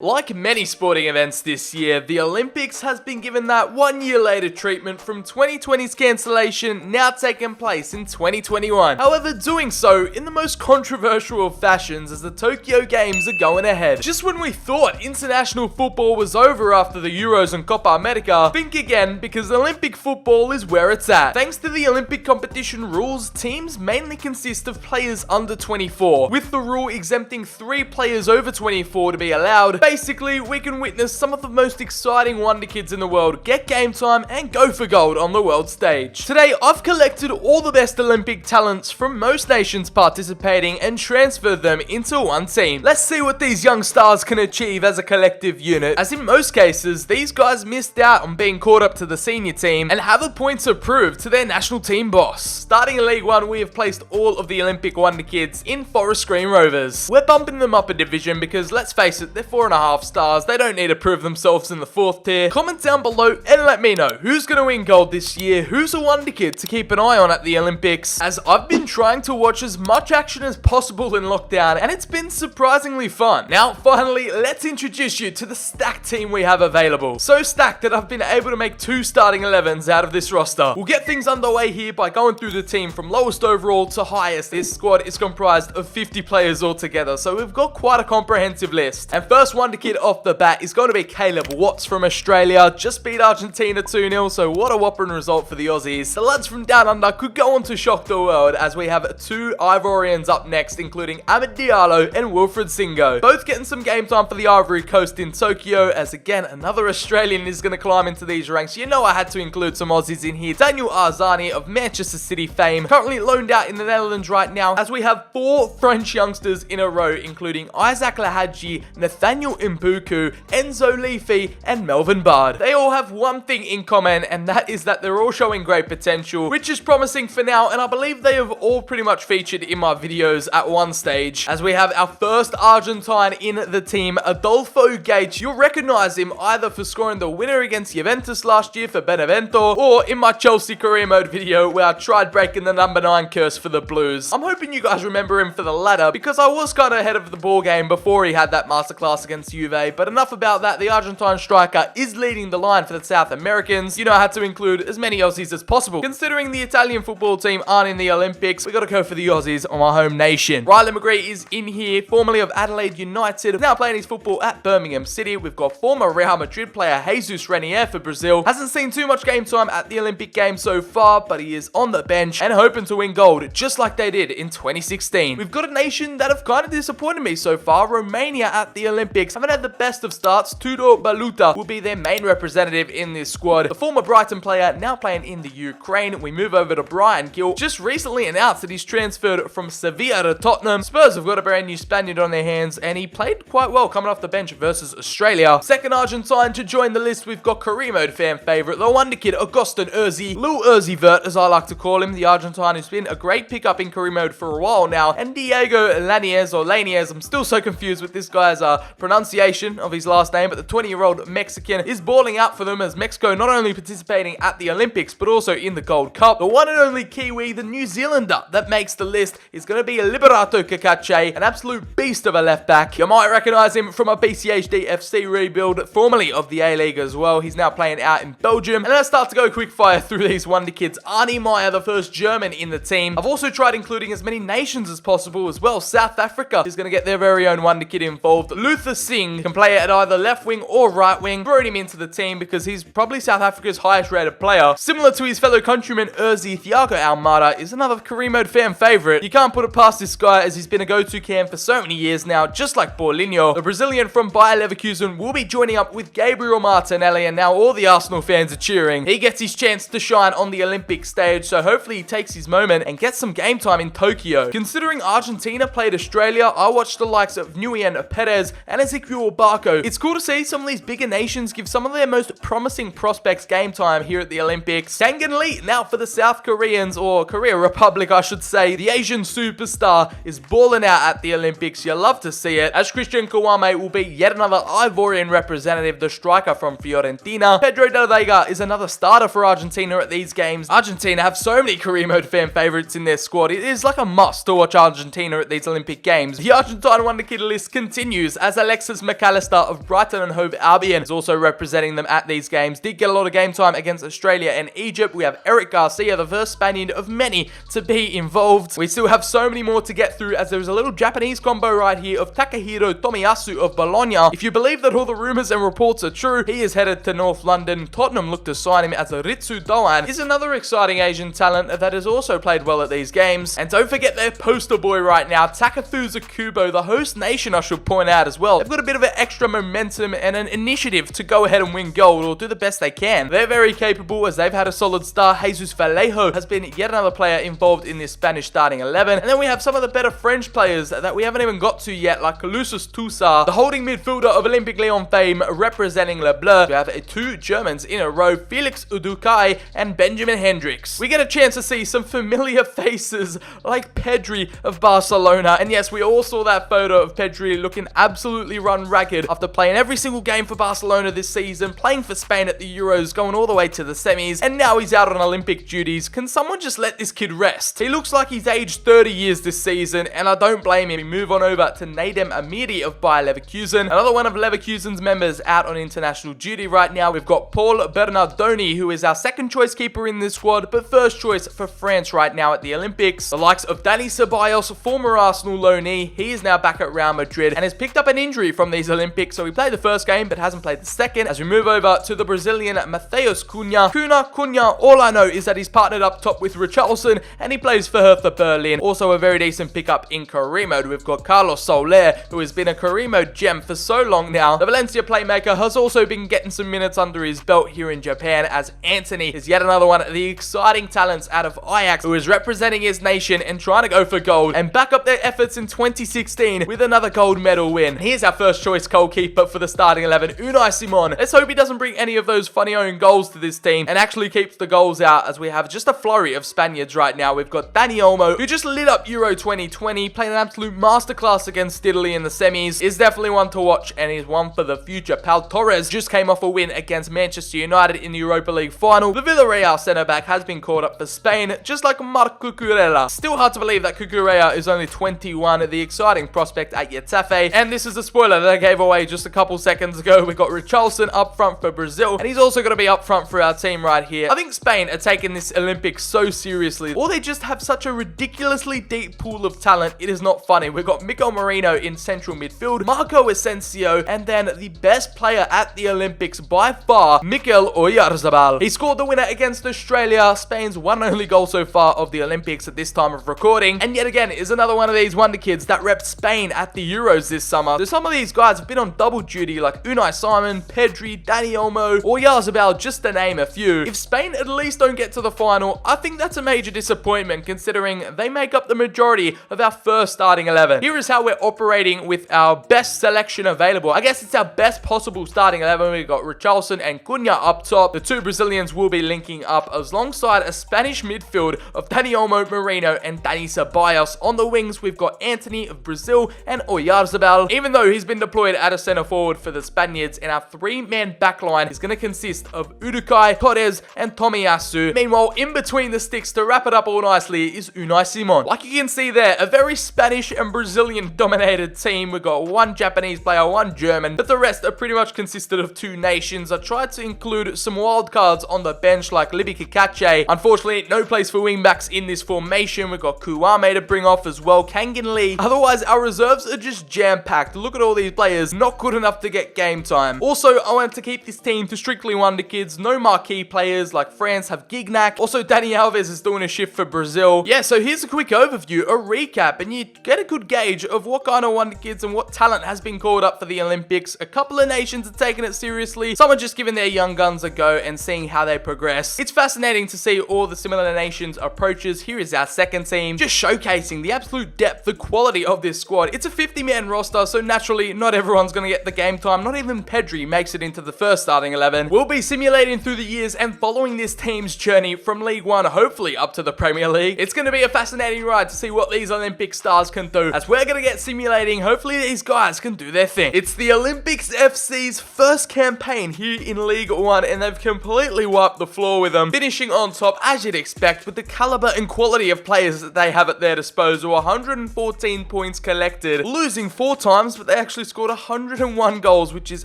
Like many sporting events this year, the Olympics has been given that 1 year later treatment from 2020's cancellation now taking place in 2021. However, doing so in the most controversial of fashions as the Tokyo Games are going ahead. Just when we thought international football was over after the Euros and Copa America, think again because Olympic football is where it's at. Thanks to the Olympic competition rules, teams mainly consist of players under 24, with the rule exempting 3 players over 24 to be allowed. Basically, we can witness some of the most exciting wonder kids in the world get game time and go for gold on the world stage. Today, I've collected all the best Olympic talents from most nations participating and transferred them into one team. Let's see what these young stars can achieve as a collective unit, as in most cases, these guys missed out on being caught up to the senior team and have a point to prove to their national team boss. Starting in League 1, we have placed all of the Olympic wonder kids in Forest Green Rovers. We're bumping them up a division because, let's face it, they're 4.5 stars. They don't need to prove themselves in the 4th tier. Comment down below and let me know who's going to win gold this year, who's a wonder kid to keep an eye on at the Olympics, as I've been trying to watch as much action as possible in lockdown and it's been surprisingly fun. Now, finally, let's introduce you to the stacked team we have available. So stacked that I've been able to make 2 starting 11s out of this roster. We'll get things underway here by going through the team from lowest overall to highest. This squad is comprised of 50 players altogether, so we've got quite a comprehensive list. And first wonder kid off the bat is going to be Caleb Watts from Australia. Just beat Argentina 2-0, so what a whopping result for the Aussies. The lads from down under could go on to shock the world, as we have 2 Ivorians up next, including Amad Diallo and Wilfred Singo. Both getting some game time for the Ivory Coast in Tokyo, as again, another Australian is going to climb into these ranks. You know I had to include some Aussies in here. Daniel Arzani of Manchester City fame, currently loaned out in the Netherlands right now, as we have 4 French youngsters in a row, including Isaac Lahadji, Nathaniel Mbuku, Enzo Leafy, and Melvin Bard. They all have one thing in common, and that is that they're all showing great potential, which is promising for now, and I believe they have all pretty much featured in my videos at one stage. As we have our first Argentine in the team, Adolfo Gates. You'll recognize him either for scoring the winner against Juventus last year for Benevento, or in my Chelsea career mode video where I tried breaking the number 9 curse for the Blues. I'm hoping you guys remember him for the latter, because I was kind of ahead of the ball game before he had that masterclass against Juve. But enough about that. The Argentine striker is leading the line for the South Americans. You know I had to include as many Aussies as possible. Considering the Italian football team aren't in the Olympics, we got to go for the Aussies on our home nation. Riley McGree is in here, formerly of Adelaide United, now playing his football at Birmingham City. We've got former Real Madrid player Jesus Renier for Brazil. Hasn't seen too much game time at the Olympic Games so far, but he is on the bench and hoping to win gold just like they did in 2016. We've got a nation that have kind of disappointed me so far. Romania at the Olympics haven't had the best of starts. Tudor Baluta will be their main representative in this squad. The former Brighton player now playing in the Ukraine. We move over to Brian Gill. Just recently announced that he's transferred from Sevilla to Tottenham. Spurs have got a brand new Spaniard on their hands, and he played quite well coming off the bench versus Australia. Second Argentine to join the list, we've got career mode fan favourite, the wonder kid Augustin Urzi, Lil Urzi Vert as I like to call him, the Argentine who's been a great pickup in career mode for a while now, and Diego Laniez, or Laniez, I'm still so confused with this guy's pronunciation of his last name, but the 20-year-old Mexican is balling out for them, as Mexico not only participating at the Olympics but also in the Gold Cup. The one and only Kiwi, the New Zealander that makes the list, is going to be Liberato Cacace, an absolute beast of a left back. You might recognise him from a BCHD FC rebuild, formerly of the A-League as well. He's now playing out in Belgium. And let's start to go quick fire through these wonder kids. Arnie Meyer, the first German in the team. I've also tried including as many nations as possible as well. South Africa is going to get their very own wonder kid involved. Luther Singh can play at either left wing or right wing. Brought him into the team because he's probably South Africa's highest rated player. Similar to his fellow countryman Urzi, Thiago Almada is another career mode fan favourite. You can't put it past this guy, as he's been a go-to cam for so many years now, just like Paulinho. The Brazilian from Bayer Leverkusen will be joining up with Gabriel Martinelli, and now all the Arsenal fans are cheering. He gets his chance to shine on the Olympic stage, so hopefully he takes his moment and gets some game time in Tokyo. Considering Argentina played Australia, I watched the likes of Nguyen Perez and Ezequiel Barco. It's cool to see some of these bigger nations give some of their most promising prospects game time here at the Olympics. Tangan Lee now for the South Koreans, or Korea Republic I should say. The Asian superstar is balling out at the Olympics. You love to see it. As Christian Kouame will be yet another Ivorian representative, the striker from Fiorentina. Pedro Del Vega is another starter for Argentina at these games. Argentina have so many career mode fan favourites in their squad. It is like a must to watch Argentina at these Olympic Games. The Argentine wonder kid list continues, as Alex Alexis McAllister of Brighton and Hove Albion is also representing them at these games. Did get a lot of game time against Australia and Egypt. We have Eric Garcia, the first Spaniard of many to be involved. We still have so many more to get through, as there's a little Japanese combo right here of Takahiro Tomiyasu of Bologna. If you believe that all the rumours and reports are true, he is headed to North London. Tottenham look to sign him, as Ritsu Doan is another exciting Asian talent that has also played well at these games. And don't forget their poster boy right now, Takatsuza Kubo, the host nation, I should point out as well. They've got a bit of an extra momentum and an initiative to go ahead and win gold, or do the best they can. They're very capable, as they've had a solid start. Jesus Vallejo has been yet another player involved in this Spanish starting 11. And then we have some of the better French players that we haven't even got to yet, like Lucius Toussaint, the holding midfielder of Olympique Lyon fame, representing Le Bleu. We have two Germans in a row, Felix Udukai and Benjamin Hendricks. We get a chance to see some familiar faces like Pedri of Barcelona. And yes, we all saw that photo of Pedri looking absolutely run ragged after playing every single game for Barcelona this season, playing for Spain at the Euros, going all the way to the semis, and now he's out on Olympic duties. Can someone just let this kid rest? He looks like he's aged 30 years this season, and I don't blame him. We move on over to Nadem Amiri of Bayer Leverkusen, another one of Leverkusen's members out on international duty right now. We've got Paul Bernardoni, who is our second choice keeper in this squad, but first choice for France right now at the Olympics. The likes of Dani Ceballos, former Arsenal loanee, he is now back at Real Madrid and has picked up an injury from these Olympics, so he played the first game but hasn't played the second. As we move over to the Brazilian Matheus Cunha. Cunha, all I know is that he's partnered up top with Richarlison and he plays for Hertha Berlin. Also a very decent pickup in career mode. We've got Carlos Soler, who has been a career mode gem for so long now. The Valencia playmaker has also been getting some minutes under his belt here in Japan, as Anthony is yet another one of the exciting talents out of Ajax, who is representing his nation and trying to go for gold and back up their efforts in 2016 with another gold medal win. Here's our first choice goalkeeper for the starting 11, Unai Simon. Let's hope he doesn't bring any of those funny own goals to this team and actually keeps the goals out, as we have just a flurry of Spaniards right now. We've got Dani Olmo, who just lit up Euro 2020, playing an absolute masterclass against Italy in the semis. Is definitely one to watch and is one for the future. Pau Torres just came off a win against Manchester United in the Europa League final. The Villarreal centre-back has been called up for Spain, just like Marc Cucurella. Still hard to believe that Cucurella is only 21, the exciting prospect at Getafe. And this is a spoiler that I gave away just a couple seconds ago. We've got Richarlison up front for Brazil, and he's also going to be up front for our team right here. I think Spain are taking this Olympics so seriously, or they just have such a ridiculously deep pool of talent, it is not funny. We've got Miguel Merino in central midfield, Marco Asensio, and then the best player at the Olympics by far, Mikel Oyarzabal. He scored the winner against Australia, Spain's one and only goal so far of the Olympics at this time of recording, and yet again is another one of these wonder kids that repped Spain at the Euros this summer. So some of these guys have been on double duty, like Unai Simon, Pedri, Dani Olmo, Oyarzabal, just to name a few. If Spain at least don't get to the final, I think that's a major disappointment, considering they make up the majority of our first starting 11. Here is how we're operating with our best selection available. I guess it's our best possible starting 11. We've got Richarlison and Cunha up top. The two Brazilians will be linking up alongside a Spanish midfield of Dani Olmo, Merino, and Dani Ceballos. On the wings, we've got Anthony of Brazil and Oyarzabal, even though he's been deployed at a centre forward for the Spaniards. And our three-man backline is going to consist of Udukai, Torres, and Tomiyasu. Meanwhile, in between the sticks, to wrap it up all nicely, is Unai Simon. Like you can see there, a very Spanish and Brazilian dominated team. We've got one Japanese player, one German, but the rest are pretty much consisted of two nations. I tried to include some wild cards on the bench like Libby Kikache. Unfortunately, no place for wingbacks in this formation. We've got Kuame to bring off as well, Kangan Lee. Otherwise, our reserves are just jam-packed. Look at all these players, not good enough to get game time. Also, I wanted to keep this team to strictly wonder kids. No marquee players like France have Gignac. Also, Dani Alves is doing a shift for Brazil. Yeah, so here's a quick overview, a recap, and you get a good gauge of what kind of wonder kids and what talent has been called up for the Olympics. A couple of nations are taking it seriously. Some are just giving their young guns a go and seeing how they progress. It's fascinating to see all the similar nations' approaches. Here is our second team, just showcasing the absolute depth, the quality of this squad. It's a 50-man roster, so naturally, not everyone's going to get the game time. Not even Pedri makes it into the first starting 11. We'll be simulating through the years and following this team's journey from League One, hopefully up to the Premier League. It's going to be a fascinating ride to see what these Olympic stars can do, as we're going to get simulating. Hopefully these guys can do their thing. It's the Olympics FC's first campaign here in League One, and they've completely wiped the floor with them, finishing on top as you'd expect with the caliber and quality of players that they have at their disposal. 114 points collected, losing 4 times, but they actually actually scored 101 goals, which is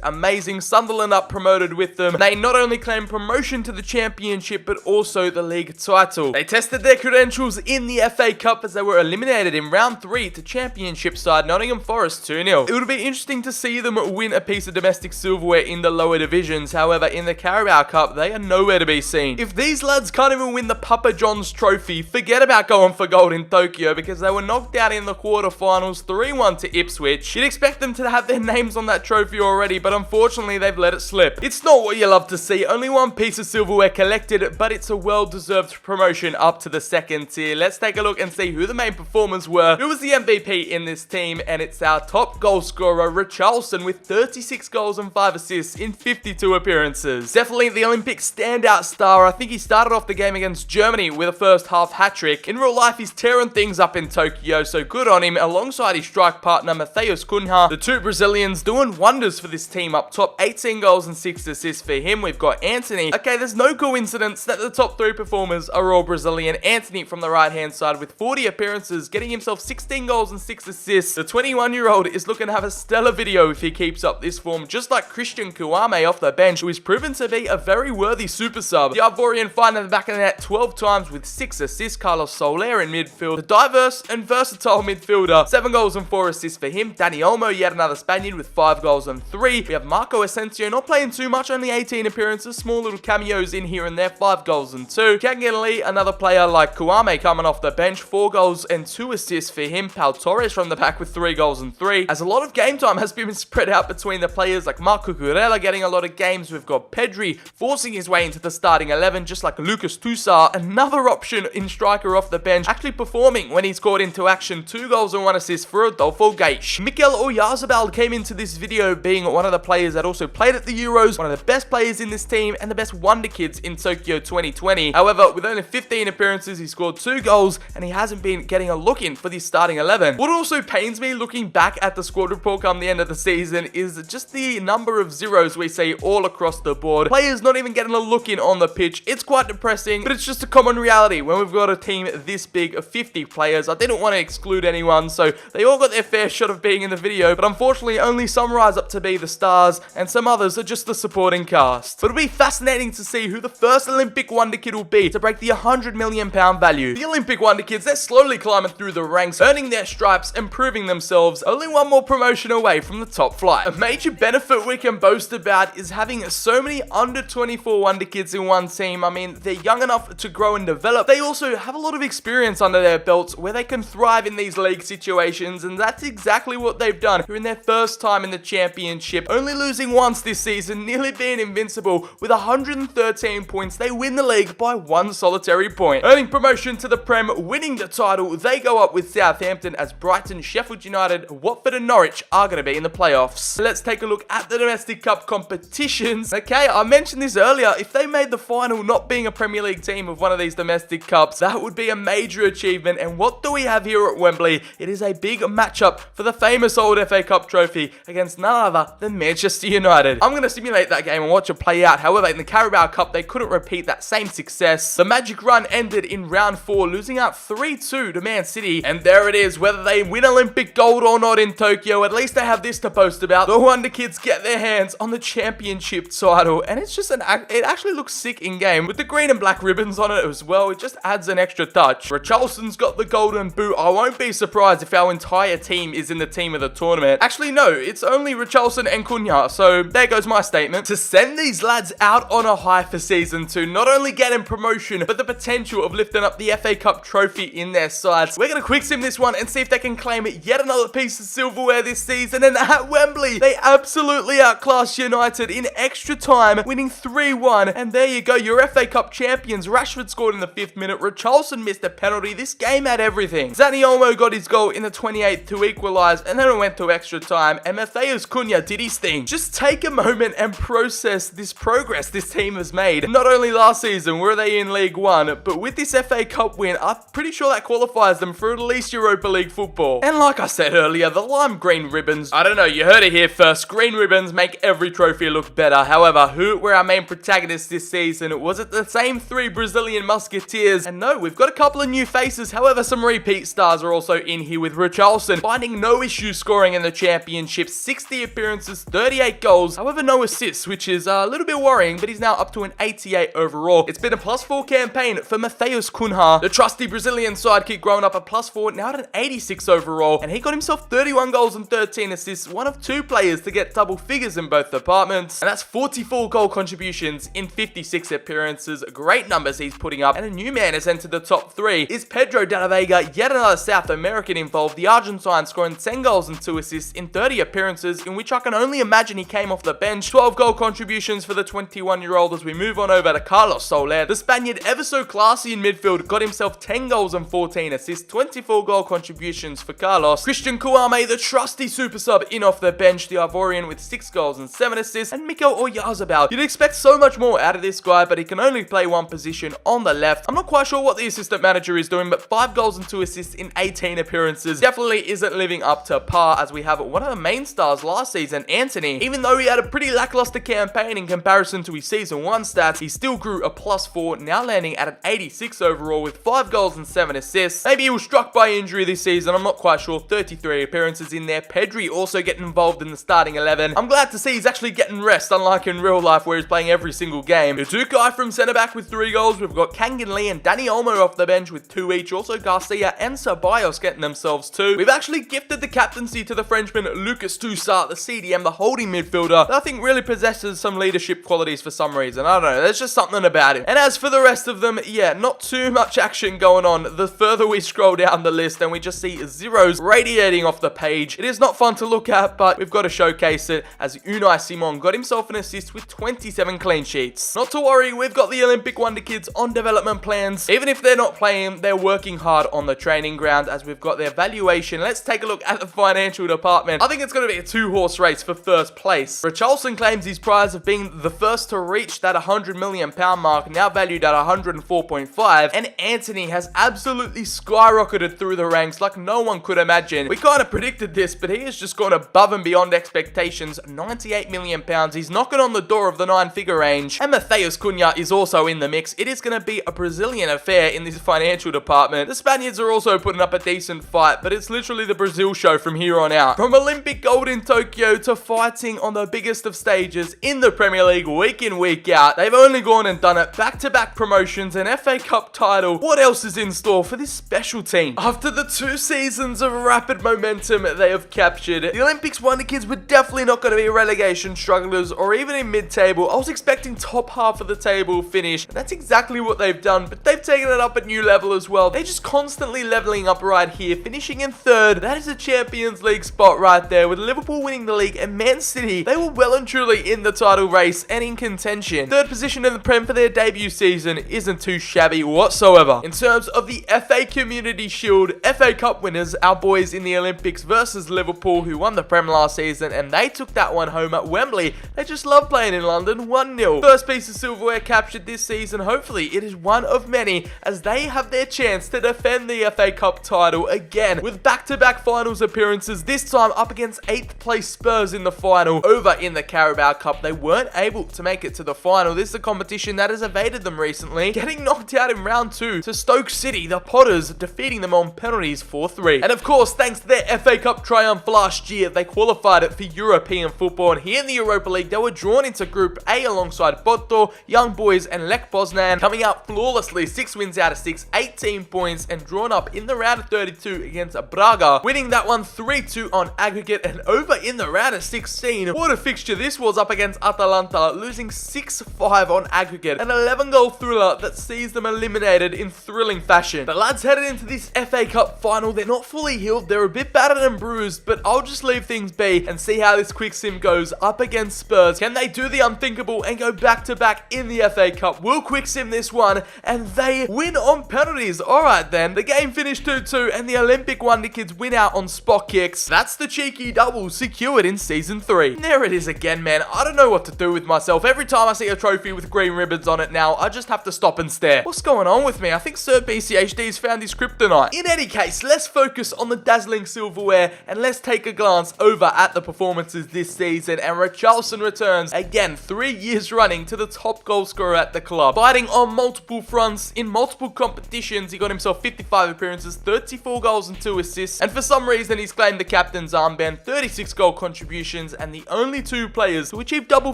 amazing. Sunderland up promoted with them. They not only claimed promotion to the championship, but also the league title. They tested their credentials in the FA Cup as they were eliminated in round 3 to championship side Nottingham Forest 2-0. It would be interesting to see them win a piece of domestic silverware in the lower divisions. However, in the Carabao Cup, they are nowhere to be seen. If these lads can't even win the Papa John's trophy, forget about going for gold in Tokyo, because they were knocked out in the quarterfinals 3-1 to Ipswich. You'd expect them to have their names on that trophy already, but unfortunately they've let it slip. It's not what you love to see, only one piece of silverware collected, but it's a well-deserved promotion up to the second tier. Let's take a look and see who the main performers were, who was the MVP in this team, and it's our top goal scorer, Richarlison, with 36 goals and 5 assists in 52 appearances. Definitely the Olympic standout star. I think he started off the game against Germany with a first half hat-trick. In real life, he's tearing things up in Tokyo, so good on him, alongside his strike partner, Matheus Cunha. The two Brazilians doing wonders for this team up top, 18 goals and 6 assists for him. We've got Anthony. Okay, there's no coincidence that the top 3 performers are all Brazilian. Anthony from the right-hand side with 40 appearances, getting himself 16 goals and 6 assists. The 21-year-old is looking to have a stellar video if he keeps up this form, just like Christian Kouame off the bench, who is proven to be a very worthy super sub. The Ivorian finding the back of the net 12 times with 6 assists. Carlos Soler in midfield, the diverse and versatile midfielder, 7 goals and 4 assists for him. Dani Olmo, yet another Spaniard with 5 goals and 3. We have Marco Asensio, not playing too much, only 18 appearances, small little cameos in here and there, 5 goals and 2. Lee, another player like Kouame coming off the bench, 4 goals and 2 assists for him. Pau Torres from the back with 3 goals and 3. As a lot of game time has been spread out between the players, like Marco Cucurella getting a lot of games. We've got Pedri forcing his way into the starting 11, just like Lucas Toussaint, another option in striker off the bench, actually performing when he's caught into action. 2 goals and 1 assist for Adolfo Gaich. Mikel Oyarzabal came into this video being one of the players that also played at the Euros, one of the best players in this team, and the best wonder kids in Tokyo 2020. However, with only 15 appearances, he scored 2 goals, and he hasn't been getting a look in for the starting 11. What also pains me looking back at the squad report come the end of the season is just the number of zeros we see all across the board. Players not even getting a look in on the pitch. It's quite depressing, but it's just a common reality when we've got a team this big of 50 players. I didn't want to exclude anyone, so they all got their fair shot of being in the video, but unfortunately only some rise up to be the stars, and some others are just the supporting cast. But it'll be fascinating to see who the first Olympic wonder kid will be to break the £100 million value. The Olympic wonder kids, they're slowly climbing through the ranks, earning their stripes, improving themselves, only one more promotion away from the top flight. A major benefit we can boast about is having so many under 24 wonder kids in one team. I mean, they're young enough to grow and develop. They also have a lot of experience under their belts where they can thrive in these league situations, and that's exactly what they've done. They're in their first time in the championship, only losing once this season, nearly being invincible. With 113 points, they win the league by 1 solitary point. Earning promotion to the Prem, winning the title, they go up with Southampton, as Brighton, Sheffield United, Watford and Norwich are going to be in the playoffs. Let's take a look at the domestic cup competitions. Okay, I mentioned this earlier. If they made the final not being a Premier League team of one of these domestic cups, that would be a major achievement. And what do we have here at Wembley? It is a big matchup for the famous old FA Cup trophy against none other than Manchester United. I'm going to simulate that game and watch it play out. However, in the Carabao Cup, they couldn't repeat that same success. The magic run ended in round 4, losing out 3-2 to Man City. And there it is. Whether they win Olympic gold or not in Tokyo, at least they have this to boast about. The Wonder Kids get their hands on the championship title, and it's just it actually looks sick in game with the green and black ribbons on it as well. It just adds an extra touch. Richarlison's got the golden boot. I won't be surprised if our entire team is in the team of the tournament. Actually, no, it's only Richarlison and Cunha, so there goes my statement. To send these lads out on a high for season 2, not only getting promotion, but the potential of lifting up the FA Cup trophy in their sides. We're going to quick sim this one and see if they can claim yet another piece of silverware this season. And at Wembley, they absolutely outclassed United in extra time, winning 3-1. And there you go, your FA Cup champions. Rashford scored in the 5th minute. Richarlison missed a penalty. This game had everything. Dani Olmo got his goal in the 28th to equalise, and then it went to extra time, and Matheus Cunha did his thing. Just take a moment and process this progress this team has made. Not only last season were they in League 1, but with this FA Cup win, I'm pretty sure that qualifies them for at least Europa League football. And like I said earlier, the lime green ribbons, I don't know, you heard it here first. Green ribbons make every trophy look better. However, who were our main protagonists this season? Was it the same 3 Brazilian musketeers? And no, we've got a couple of new faces. However, some repeat stars are also in here, with Richarlison finding no issue scoring in the championship, 60 appearances, 38 goals, however no assists, which is a little bit worrying, but he's now up to an 88 overall. It's been a +4 campaign for Matheus Cunha, the trusty Brazilian sidekick, growing up a +4, now at an 86 overall, and he got himself 31 goals and 13 assists, one of 2 players to get double figures in both departments, and that's 44 goal contributions in 56 appearances. Great numbers he's putting up, and a new man has entered the top 3 is Pedro de la Vega, yet another South American involved, the Argentine, scoring 10 goals and 2 assists in 30 appearances, in which I can only imagine he came off the bench. 12 goal contributions for the 21-year-old. As we move on over to Carlos Soler, the Spaniard, ever so classy in midfield, got himself 10 goals and 14 assists, 24 goal contributions for Carlos. Christian Kouame, the trusty super sub, in off the bench, the Ivorian, with 6 goals and 7 assists, and Miko Oyarzabal. You'd expect so much more out of this guy, but he can only play one position on the left. I'm not quite sure what the assistant manager is doing, but 5 goals and 2 assists in 18 appearances definitely isn't living up to par, as we have one of the main stars last season, Anthony. Even though he had a pretty lackluster campaign in comparison to his season 1 stats, he still grew a +4, now landing at an 86 overall with 5 goals and 7 assists. Maybe he was struck by injury this season, I'm not quite sure. 33 appearances in there. Pedri also getting involved in the starting 11. I'm glad to see he's actually getting rest, unlike in real life where he's playing every single game. Udukai from centre back with 3 goals. We've got Kangan Lee and Danny Olmo off the bench with 2 each. Also Garcia and Ceballos getting themselves 2. We've actually gifted the captaincy to the Frenchman Lucas Toussaint, the CDM, the holding midfielder, that I think really possesses some leadership qualities for some reason. I don't know, there's just something about him. And as for the rest of them, yeah, not too much action going on. The further we scroll down the list, and we just see zeros radiating off the page. It is not fun to look at, but we've got to showcase it, as Unai Simon got himself an assist with 27 clean sheets. Not to worry, we've got the Olympic Wonder Kids on development plans. Even if they're not playing, they're working hard on the training ground, as we've got their valuation. Let's take a look at the financial department. I think it's going to be a 2-horse race for first place. Richarlison claims his prize of being the first to reach that £100 million mark, now valued at 104.5, and Anthony has absolutely skyrocketed through the ranks like no one could imagine. We kind of predicted this, but he has just gone above and beyond expectations. £98 million. He's knocking on the door of the 9-figure range, and Matheus Cunha is also in the mix. It is going to be a Brazilian affair in this financial department. The Spaniards are also putting up a decent fight, but it's literally the Brazil show from here on out. From Olympic gold in Tokyo to fighting on the biggest of stages in the Premier League week in, week out, they've only gone and done it. Back-to-back promotions, an FA Cup title. What else is in store for this special team? After the 2 seasons of rapid momentum they have captured, the Olympics Wonder Kids were definitely not going to be relegation strugglers or even in mid-table. I was expecting top half of the table finish, and that's exactly what they've done, but they've taken it up a new level as well. They're just constantly leveling up right here, finishing in 3rd. That is a Champions League spot right there, with Liverpool winning the league and Man City. They were well and truly in the title race and in contention. 3rd position in the Prem for their debut season isn't too shabby whatsoever. In terms of the FA Community Shield, FA Cup winners, our boys in the Olympics versus Liverpool, who won the Prem last season, and they took that one home at Wembley. They just love playing in London. 1-0. First piece of silverware captured this season. Hopefully it is one of many, as they have their chance to defend the FA Cup title again, with back-to-back finals appearances, this time up against 8th place Spurs in the final. Over in the Carabao Cup, they weren't able to make it to the final. This is a competition that has evaded them recently, getting knocked out in round 2 to Stoke City, the Potters, defeating them on penalties 4-3. And of course, thanks to their FA Cup triumph last year, they qualified it for European football, and here in the Europa League, they were drawn into Group A alongside Porto, Young Boys, and Lech Poznan, coming out flawlessly, 6 wins out of 6, 18 points, and drawn up in the round of 32 against Braga, winning that one 3-2 on aggregate. And over in the round of 16, what a fixture this was up against Atalanta, losing 6-5 on aggregate, an 11-goal thriller that sees them eliminated in thrilling fashion. The lads headed into this FA Cup final, they're not fully healed, they're a bit battered and bruised, but I'll just leave things be and see how this quick sim goes up against Spurs. Can they do the unthinkable and go back-to-back in the FA Cup? Will quick sim this one, and they win on penalties. Alright then, the game finished 2-2, and the Olympic Wonder Kids win out on spot kicks. That's the cheeky double secured in Season 3. There it is again, man. I don't know what to do with myself. Every time I see a trophy with green ribbons on it now, I just have to stop and stare. What's going on with me? I think Sir BCHD's found his kryptonite. In any case, let's focus on the dazzling silverware, and let's take a glance over at the performances this season. And Richarlison returns again, 3 years running, to the top goal scorer at the club, fighting on multiple fronts in multiple competitions. He got himself 55 appearances, 34 goals and 2 assists, and for some reason he's claimed the captaincy captain's armband, 36 goal contributions, and the only two players to achieve double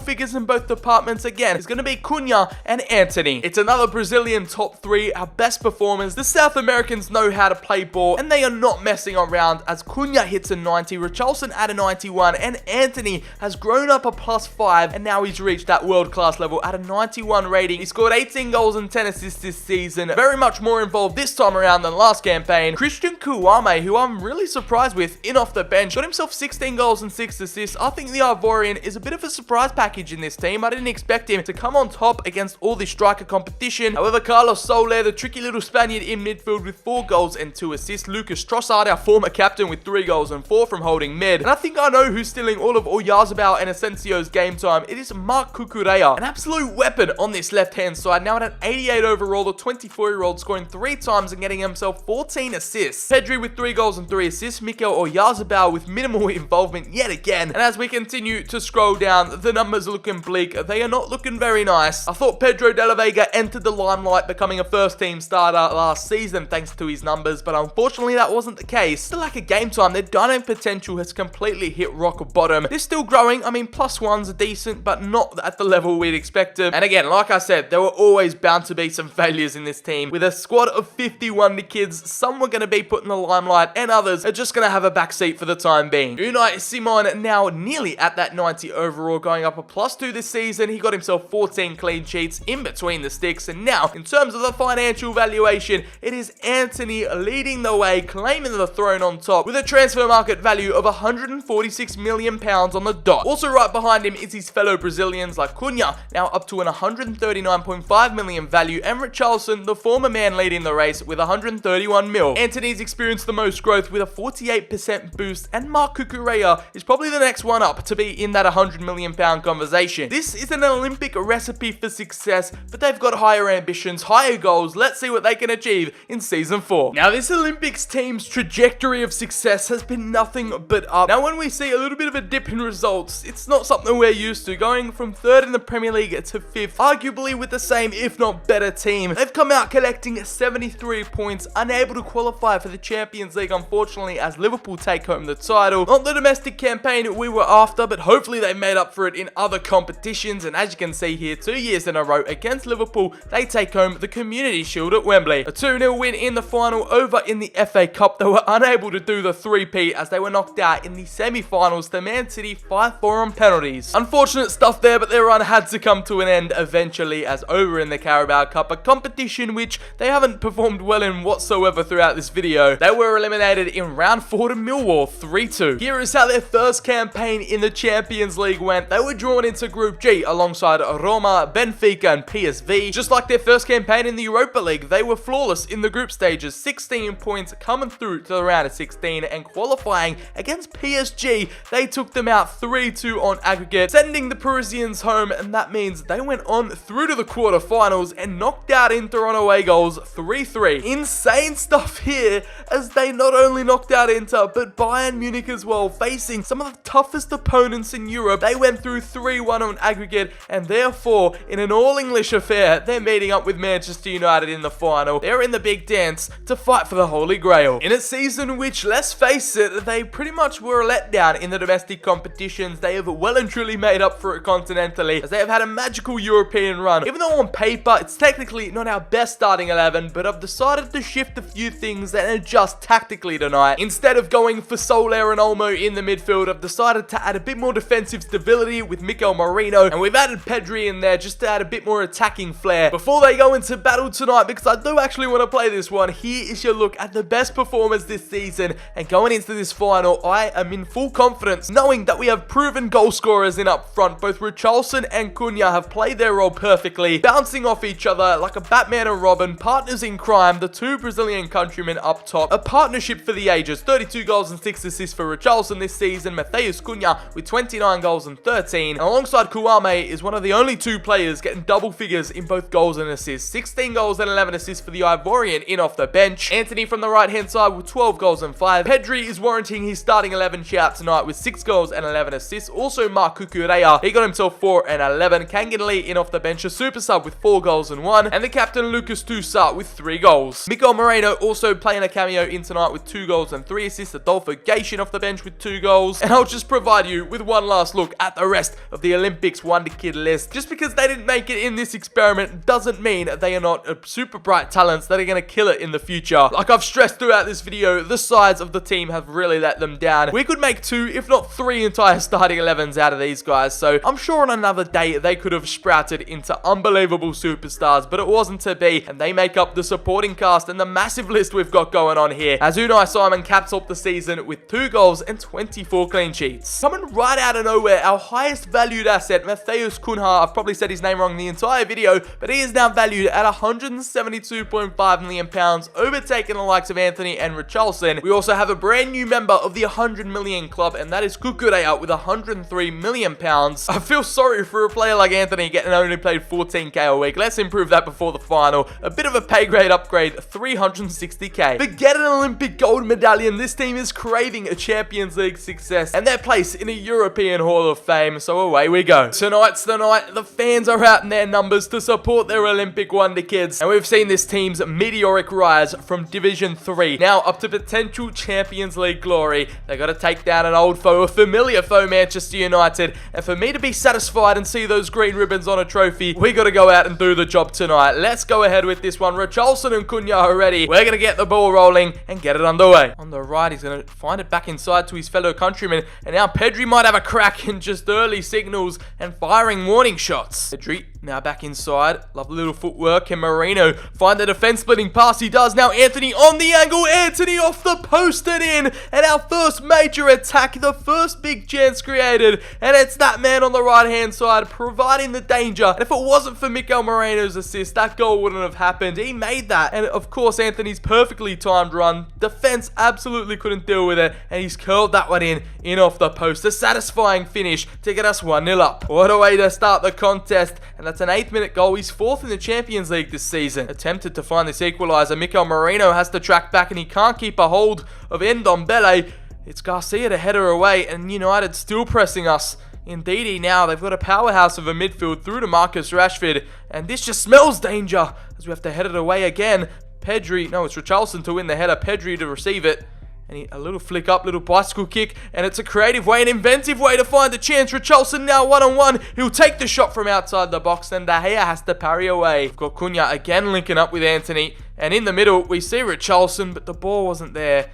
figures in both departments again is going to be Cunha and Antony. It's another Brazilian top 3, our best performers. The South Americans know how to play ball, and they are not messing around as Cunha hits a 90, Richarlison at a 91, and Antony has grown up a +5, and now he's reached that world-class level at a 91 rating. He scored 18 goals and 10 assists this season, very much more involved this time around than last campaign. Christian Kouame, who I'm really surprised with, in off the bench, got himself 16 goals and 6 assists. I think the Ivorian is a bit of a surprise package in this team. I didn't expect him to come on top against all the striker competition. However, Carlos Soler, the tricky little Spaniard in midfield with 4 goals and 2 assists. Lucas Trossard, our former captain, with 3 goals and 4 from holding mid. And I think I know who's stealing all of Oyarzabal and Asensio's game time. It is Marc Cucurella, an absolute weapon on this left-hand side. Now at an 88 overall, the 24-year-old scoring 3 times and getting himself 14 assists. Pedri with 3 goals and 3 assists. Mikel Oyarzabal with minimal involvement yet again. And as we continue to scroll down, the numbers are looking bleak. They are not looking very nice. I thought Pedro de la Vega entered the limelight, becoming a first-team starter last season thanks to his numbers, but unfortunately that wasn't the case. The lack of game time, their dynamic potential has completely hit rock bottom. They're still growing. I mean, +1s are decent, but not at the level we'd expect them. And again, like I said, there were always bound to be some failures in this team. With a squad of 50 wonder kids, some were going to be put in the limelight, and others are just going to have a backseat for the time being. Unai Simon now nearly at that 90 overall, going up a +2 this season. He got himself 14 clean sheets in between the sticks, and now, in terms of the financial valuation, it is Antony leading the way, claiming the throne on top, with a transfer market value of £146 million on the dot. Also right behind him is his fellow Brazilians like Cunha, now up to an 139.5 million value, and Richarlison, the former man leading the race, with 131 mil. Antony's experienced the most growth with a 48% boost, and Marc Cucurella is probably the next one up to be in that £100 million conversation. This is an Olympic recipe for success, but they've got higher ambitions, higher goals. Let's see what they can achieve in Season 4. Now, this Olympics team's trajectory of success has been nothing but up. Now, when we see a little bit of a dip in results, it's not something we're used to. Going from 3rd in the Premier League to 5th, arguably with the same, if not better team. They've come out collecting 73 points, unable to qualify for the Champions League, unfortunately, as Liverpool take home the title. Not the domestic campaign we were after, but hopefully they made up for it in other competitions. And as you can see here, 2 years in a row against Liverpool, they take home the Community Shield at Wembley. A 2-0 win in the final. Over in the FA Cup, they were unable to do the 3-peat as they were knocked out in the semi-finals to Man City 5-4 on penalties. Unfortunate stuff there, but their run had to come to an end eventually, as over in the Carabao Cup, a competition which they haven't performed well in whatsoever throughout this video. They were eliminated in round 4 to Millwall 3-2. Here is how their first campaign in the Champions League went. They were drawn into Group G alongside Roma, Benfica and PSV. Just like their first campaign in the Europa League, they were flawless in the group stages, 16 points coming through to the round of 16, and qualifying against PSG, they took them out 3-2 on aggregate, sending the Parisians home, and that means they went on through to the quarterfinals and knocked out Inter on away goals 3-3. Insane stuff here, as they not only knocked out Inter, but Bayern Munich as well, facing some of the toughest opponents in Europe. They went through 3-1 on aggregate, and therefore, in an all-English affair, they're meeting up with Manchester United in the final. They're in the big dance to fight for the Holy Grail. In a season which, let's face it, they pretty much were a letdown in the domestic competitions, they have well and truly made up for it continentally, as they have had a magical European run. Even though on paper, it's technically not our best starting 11, but I've decided to shift a few things and adjust tactically tonight. Instead of going for Soler and Olmo in the midfield, I've decided to add a bit more defensive stability with Mikel Merino, and we've added Pedri in there just to add a bit more attacking flair. Before they go into battle tonight, because I do actually want to play this one, here is your look at the best performers this season, and going into this final, I am in full confidence, knowing that we have proven goal scorers in up front. Both Richarlison and Cunha have played their role perfectly, bouncing off each other like a Batman and Robin, partners in crime, the two Brazilian countrymen up top, a partnership for the ages, 32 goals and 6 assists for Richarlison this season, Matheus Cunha with 29 goals and 13, and alongside Kouame is one of the only two players getting double figures in both goals and assists, 16 goals and 11 assists for the Ivorian in off the bench. Antony from the right hand side with 12 goals and 5. Pedri is warranting his starting 11 shout tonight with 6 goals and 11 assists. Also Marc Cucurella, he got himself 4 and 11. Kangan Lee in off the bench, a super sub with 4 goals and 1, and the captain Lucas Trossard with 3 goals. Mikel Merino also playing a cameo in tonight with 2 goals and 3 assists. Adolfo Gaeta Consolidation off the bench with 2 goals. And I'll just provide you with one last look at the rest of the Olympics Wonder Kid list. Just because they didn't make it in this experiment doesn't mean they are not super bright talents that are going to kill it in the future. Like I've stressed throughout this video, the size of the team have really let them down. We could make 2, if not 3 entire starting 11s out of these guys. So I'm sure on another day they could have sprouted into unbelievable superstars, but it wasn't to be. And they make up the supporting cast and the massive list we've got going on here, as Unai Simon caps off the season with 2 goals and 24 clean sheets. Coming right out of nowhere, our highest valued asset, Matthäus Cunha. I've probably said his name wrong the entire video, but he is now valued at £172.5 million, overtaking the likes of Anthony and Richarlison. We also have a brand new member of the 100 million club, and that is Kukurea with £103 million. I feel sorry for a player like Anthony getting only played 14k a week. Let's improve that before the final. A bit of a pay grade upgrade, 360k. But get an Olympic gold medallion. This team is craving a Champions League success and their place in a European Hall of Fame, so away we go. Tonight's the night. The fans are out in their numbers to support their Olympic Wonder Kids, and we've seen this team's meteoric rise from Division 3 now up to potential Champions League glory. They got to take down an old foe, a familiar foe, Manchester United, and for me to be satisfied and see those green ribbons on a trophy, we got to go out and do the job tonight. Let's go ahead with this one. Richarlison and Cunha are ready. We're going to get the ball rolling and get it underway. On the right, he's going to find it back inside to his fellow countrymen, and now Pedri might have a crack in just early signals and firing warning shots. Pedri now back inside. Lovely little footwork, and Marino find the defense splitting pass. He does. Now Anthony on the angle. Anthony off the post and in. And our first major attack, the first big chance created. And it's that man on the right hand side providing the danger. And if it wasn't for Mikel Moreno's assist, that goal wouldn't have happened. He made that. And of course, Anthony's perfectly timed run. Defense absolutely couldn't deal with it. And he's curled that one in off the post. A satisfying finish to get us 1-0 up. What a way to start the contest. And that's an 8th minute goal. He's 4th in the Champions League this season. Attempted to find this equaliser. Mikel Moreno has to track back and he can't keep a hold of Ndombele. It's Garcia to header away, and United still pressing us. Indeedy now, they've got a powerhouse of a midfield through to Marcus Rashford, and this just smells danger as we have to head it away again. Pedri, no, it's Richarlison to win the header, Pedri to receive it. And a little flick up, little bicycle kick, and it's a creative way, an inventive way to find the chance. Richarlison now 1-on-1. He'll take the shot from outside the box, and De Gea has to parry away. We've got Cunha again linking up with Anthony, and in the middle, we see Richarlison, but the ball wasn't there.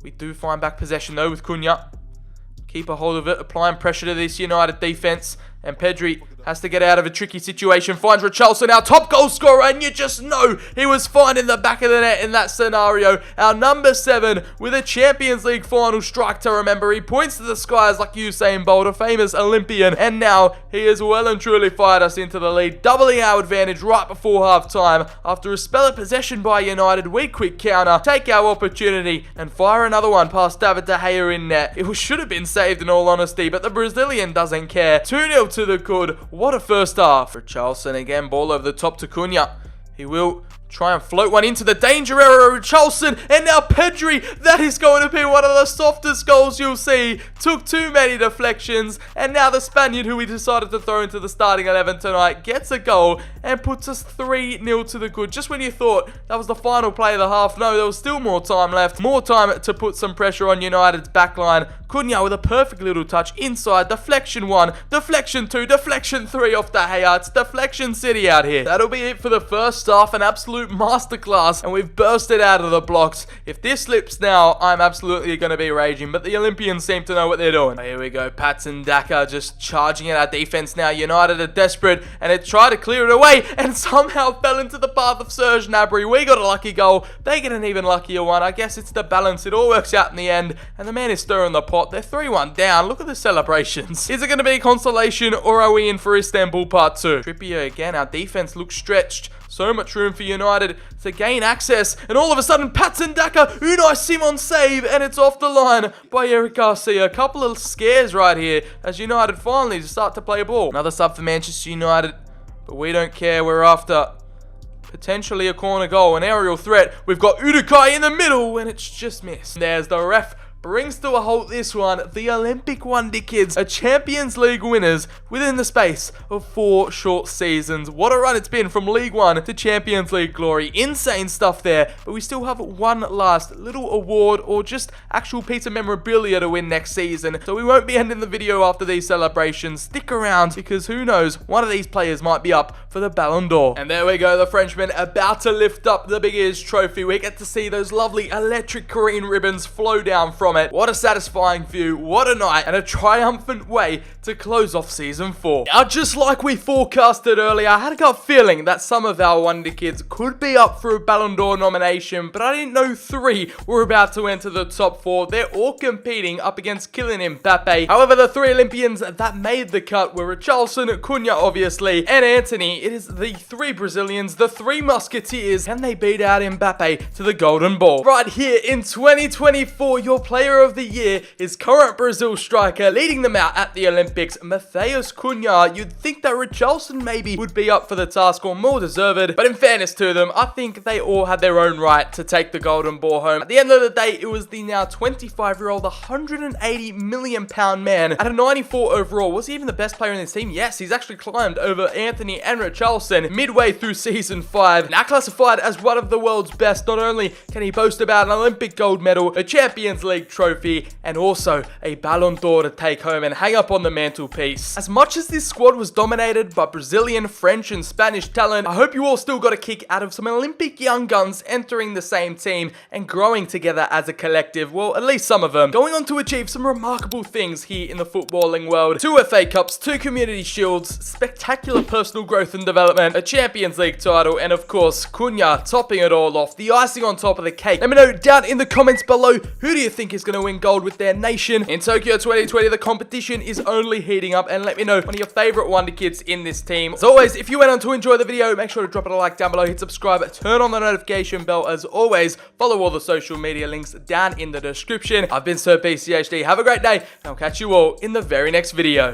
We do find back possession, though, with Cunha. Keep a hold of it, applying pressure to this United defense, and Pedri has to get out of a tricky situation, finds Richarlison, our top goal scorer, and you just know he was fine in the back of the net in that scenario. Our number 7 with a Champions League final strike to remember. He points to the skies like Usain Bolt, a famous Olympian, and now he has well and truly fired us into the lead, doubling our advantage right before half time. After a spell of possession by United, we quick counter, take our opportunity, and fire another one past David De Gea in net. It should have been saved in all honesty, but the Brazilian doesn't care. 2-0 to the good. What a first half. Richarlison again, ball over the top to Cunha. He will try and float one into the danger area of Richarlison, and now Pedri. That is going to be one of the softest goals you'll see. Took too many deflections, and now the Spaniard, who we decided to throw into the starting 11 tonight, gets a goal and puts us 3-0 to the good. Just when you thought that was the final play of the half, no, there was still more time left. More time to put some pressure on United's backline. Cunha with a perfect little touch inside. Deflection 1, deflection 2, deflection 3 off De Gea. It's deflection city out here. That'll be it for the first half. An absolute masterclass, and we've bursted out of the blocks. If this slips now, I'm absolutely going to be raging, but the Olympians seem to know what they're doing. Here we go, Patson Daka just charging at our defense now. United are desperate, and it tried to clear it away, and somehow fell into the path of Serge Gnabry. We got a lucky goal. They get an even luckier one. I guess it's the balance. It all works out in the end, and the man is stirring the pot. They're 3-1 down. Look at the celebrations. Is it going to be Consolation, or are we in for Istanbul Part 2? Trippier again. Our defense looks stretched. So much room for United to gain access, and all of a sudden Patson Daka, Unai Simon save, and it's off the line by Eric Garcia. A couple of scares right here as United finally start to play ball. Another sub for Manchester United, but we don't care. We're after potentially a corner goal, an aerial threat. We've got Udokai in the middle, and it's just missed. There's the ref brings to a halt this one. The Olympic Wonder Kids are Champions League winners within the space of 4 short seasons. What a run it's been from League 1 to Champions League glory. Insane stuff there, but we still have one last little award or just actual piece of memorabilia to win next season. So we won't be ending the video after these celebrations. Stick around because who knows, one of these players might be up for the Ballon d'Or. And there we go, the Frenchman about to lift up the biggest trophy. We get to see those lovely electric green ribbons flow down from it. What a satisfying view, what a night, and a triumphant way to close off Season 4. Now, just like we forecasted earlier, I had a gut feeling that some of our Wonder Kids could be up for a Ballon d'Or nomination, but I didn't know 3 were about to enter the top 4. They're all competing up against Kylian Mbappe. However, the 3 Olympians that made the cut were Richarlison, Cunha obviously, and Antony. It is the 3 Brazilians, the 3 Musketeers, and they beat out Mbappe to the Golden Ball. Right here in 2024, your player of the year is current Brazil striker leading them out at the Olympics, Matheus Cunha. You'd think that Richarlison maybe would be up for the task or more deserved, but in fairness to them, I think they all had their own right to take the Golden Ball home. At the end of the day, it was the now 25-year-old, £180 million man at a 94 overall. Was he even the best player in this team? Yes, he's actually climbed over Antony and Richarlison midway through Season 5. Now classified as one of the world's best, not only can he boast about an Olympic gold medal, a Champions League trophy, and also a Ballon d'Or to take home and hang up on the mantelpiece. As much as this squad was dominated by Brazilian, French, and Spanish talent, I hope you all still got a kick out of some Olympic young guns entering the same team and growing together as a collective. Well, at least some of them. Going on to achieve some remarkable things here in the footballing world. 2 FA Cups, 2 Community Shields, spectacular personal growth and development, a Champions League title, and of course, Cunha topping it all off. The icing on top of the cake. Let me know down in the comments below, who do you think is going to win gold with their nation? In Tokyo 2020, the competition is only heating up, and let me know one of your favorite Wonder Kids in this team. As always, if you went on to enjoy the video, make sure to drop it a like down below, hit subscribe, turn on the notification bell. As always, follow all the social media links down in the description. I've been Sir BCHD. Have a great day, and I'll catch you all in the very next video.